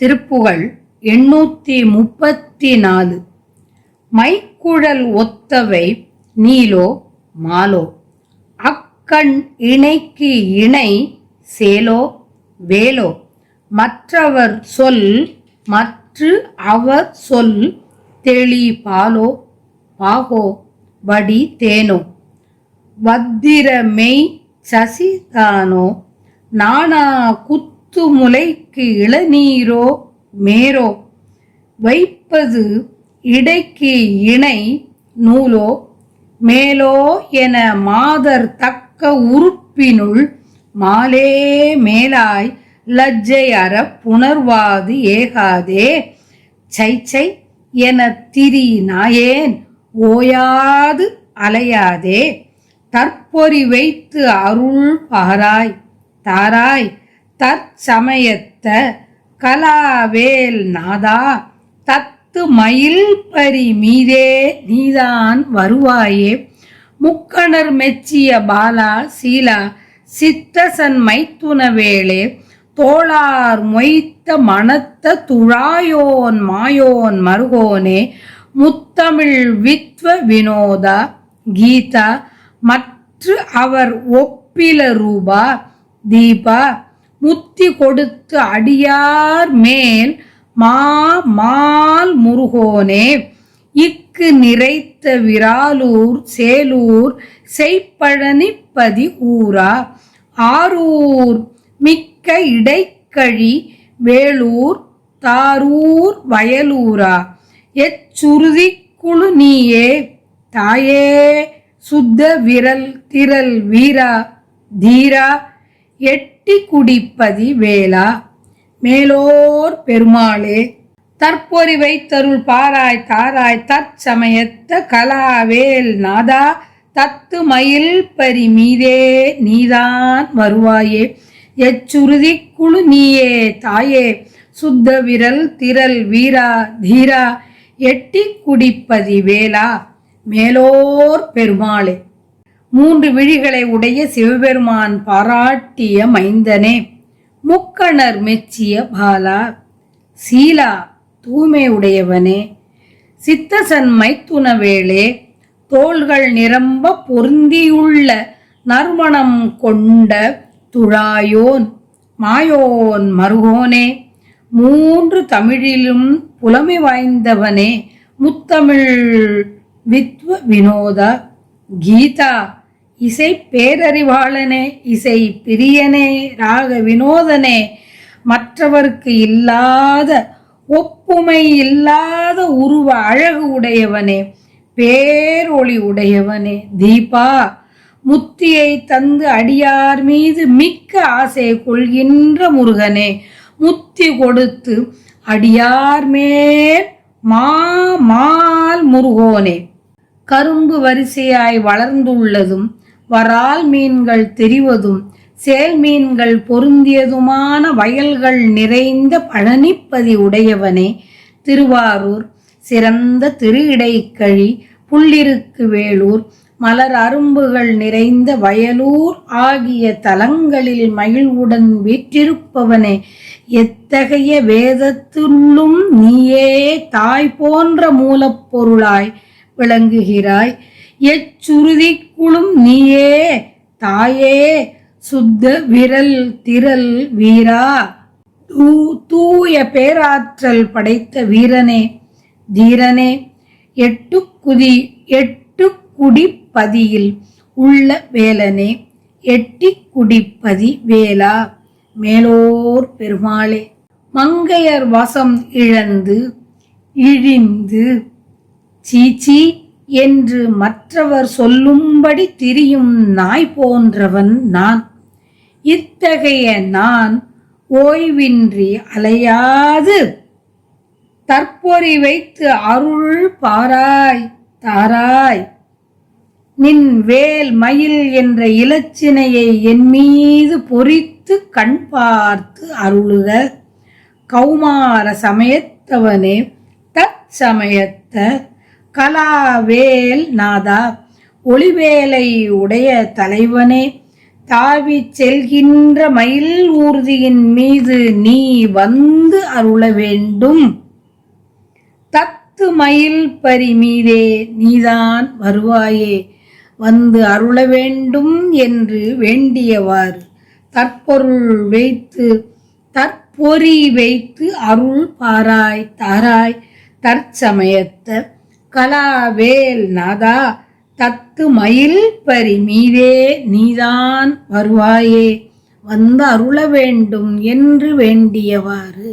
திருப்புகழ் 834. மைக்குழல் ஒத்தவை நீலோ மாலோ, அக்கண் இணைக்கு இணை சேலோ வேலோ, மற்றவர் சொல் மற்று அவர் சொல் தெளி பாலோ பாகோ வடி தேனோ, வத்திரமெய் சசிதானோ நானா குத்து முலைக்கு இளநீரோ மேரோ, வைப்பது இடைக்கு இணை நூலோ மேலோ என மாதர் தக்க உறுப்பினுள் மாலே மேலாய் லஜ்ஜை அற புணர்வாது ஏகாதே, சைச்சை என திரி நாயேன் ஓயாது அலையாதே, தற்பொறி வைத்து அருள் பாராய் தாராய் தற்சமயத்த கலாவேல் நாதா, தத்து மயில் பரி மீதே நீதான் வருவாயே, முக்கணர் மெச்சிய பாலா சீலா சித்தசன் மைத்துனவேளே, தோளார் மொய்த்த மனத்த துழாயோன் மாயோன் மருகோனே, முத்தமிழ் வித்வ வினோதா கீதா மற்று அவர் ஒப்பில ரூபா தீபா, முத்தி கொடுத்து அடியார் மேல் மால் முருகோனே, இக்கு நிறைத்த விராலூர் சேலூர் செய்ப்பழனிப்பதி ஊரா, ஆரூர் மிக்க இடைக்கழி வேளூர் தாரூர் வயலூரா, எச்சுருதி குழு நீயே தாயே சுத்த விரல் திரள் வீரா தீரா, எட்டி குடிப்பதி வேளா மேலோர் பெருமாளே, தற்பொறி வைத்தருள் பாராய் தாராய் தற்சமயத்த கலாவேல் நாதா, தத்து மயில் பரி மீதே நீதான் வருவாயே, எச்சுருதி குழு நீயே தாயே சுத்த விரல் திரள் வீரா தீரா, எட்டி குடிப்பதி வேளா மேலோர் பெருமாளே. 3 விழிகளை உடைய சிவபெருமான் பாராட்டிய மைந்தனே, முக்கணர் மெச்சிய பாலா சீலா தூய்மை உடையவனே, சித்தசன் மைத்துனவேளே தோள்கள் நிரம்ப பொருந்தியுள்ள நறுமணம் கொண்ட துழாயோன் மாயோன் மருகோனே, 3 தமிழிலும் புலமை வாய்ந்தவனே, முத்தமிழ் வித்வ வினோதா கீதா இசை பேரறிவாளனே, இசை பிரியனே, ராக வினோதனே, மற்றவர்க்கு இல்லாத ஒப்புமை இல்லாத உருவ அழகு உடையவனே, பேரொளி உடையவனே, தீபா முத்தியை தந்து அடியார் மீது மிக்க ஆசை கொள்கின்ற முருகனே, முத்தி கொடுத்து அடியார் மேல் மால் முருகோனே, கரும்பு வரிசையாய் வளர்ந்துள்ளதும் வரால் மீன்கள் தெரிவதும் சேல் மீன்கள் பொருந்தியதுமான வயல்கள் நிறைந்த பழனிப்பதி உடையவனே, திருவாரூர் சிறந்த திரு இடைக்கழி புள்ளிருக்கு வேளூர் மலர் அரும்புகள் நிறைந்த வயலூர் ஆகிய தலங்களில் மகிழ்வுடன் வீற்றிருப்பவனே, எத்தகைய வேதத்துள்ளும் நீயே தாய் போன்ற மூலப்பொருளாய் விளங்குகிறாய், எச்சுருதிக்குளும் நீயே தாயே சுத்த விரல் திரள் வீரா, தூய பேராற்றல் படைத்த வீரனே தீரனே, எட்டு குடிப்பதியில் உள்ள வேலனே, எட்டி குடிப்பதி வேளா மேலோர் பெருமாளே, மங்கையர் வசம் இழந்து இழிந்து சீச்சி என்று மற்றவர் சொல்லும்படி திரியும் நாய் போன்றவன் நான், இத்தகைய நான் ஓய்வின்றி அலையாது தற்பொறி வைத்து அருள் பாராய் தாராய், நின் வேல் மயில் என்ற இலச்சினையை என் மீது பொறித்து கண் பார்த்து அருளுக, கௌமார சமயத்தவனே தற்சமயத்த கலாவேல் நாதா, ஒளிவேலை உடைய தலைவனே, தாவிச் செல்கின்ற மயில் ஊர்தியின் மீது நீ வந்து அருள வேண்டும். தத்து மயில் பரி மீதே நீதான் வருவாயே, வந்து அருள வேண்டும் என்று வேண்டியவாறு தற்பொருள் வைத்து தற்பொறி வைத்து அருள் பாராய் தாராய் தற்சமயத்த கலாவேல் நாதா. தத்து மயில் பரி மீதே நீதான் வருவாயே, வந்து அருள வேண்டும் என்று வேண்டியவாறு